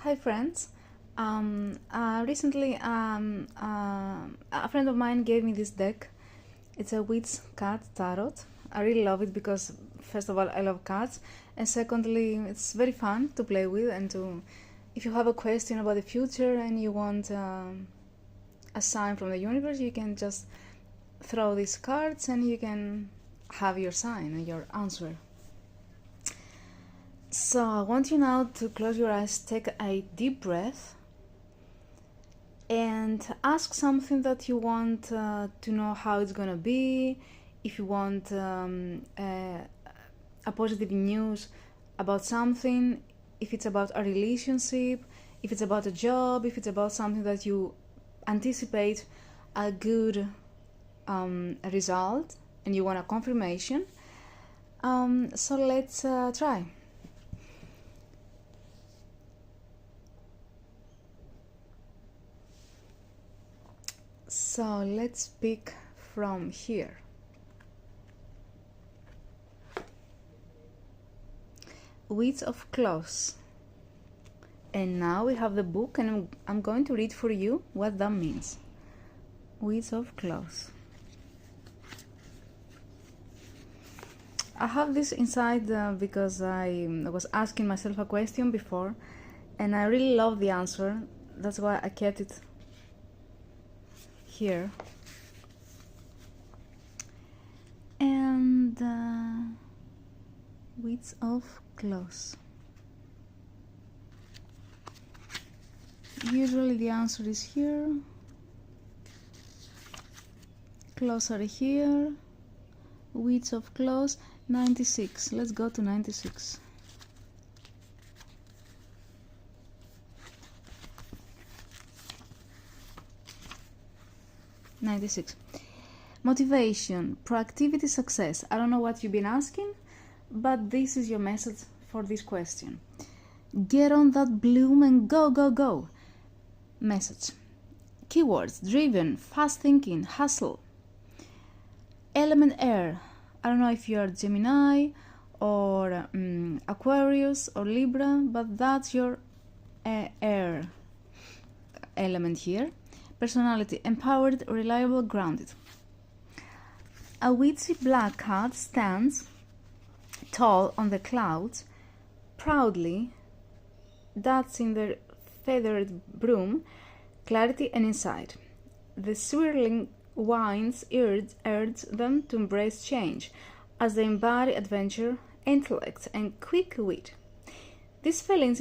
Hi friends. Recently, a friend of mine gave me this deck. It's a Witch Cat Tarot. I really love it because, first of all, I love cats, and secondly, it's very fun to play with and to. If you have a question about the future and you want a sign from the universe, you can just throw these cards and you can have your sign and your answer. So I want you now to close your eyes, take a deep breath, and ask something that you want to know how it's gonna be. If you want a positive news about something, if it's about a relationship, if it's about a job, if it's about something that you anticipate a good result and you want a confirmation. So let's try. So let's pick from here. Witch of Claws. And now we have the book, and I'm going to read for you what that means. Witch of Claws. I have this inside because I was asking myself a question before, and I really love the answer. That's why I kept it here. And Witch of Claws. Usually the answer is here. Claws are here. Witch of Claws, 96. Let's go to 96. Motivation, proactivity, success. I don't know what you've been asking, but this is your message for this question. Get on that bloom and go, go, go. Message. Keywords, driven, fast thinking, hustle. Element air. I don't know if you're Gemini or Aquarius or Libra, but that's your air element here. Personality, empowered, reliable, grounded. A witchy black cat stands tall on the clouds, proudly dancing their feathered broom, clarity and insight. The swirling winds urge them to embrace change as they embody adventure, intellect, and quick wit. These feelings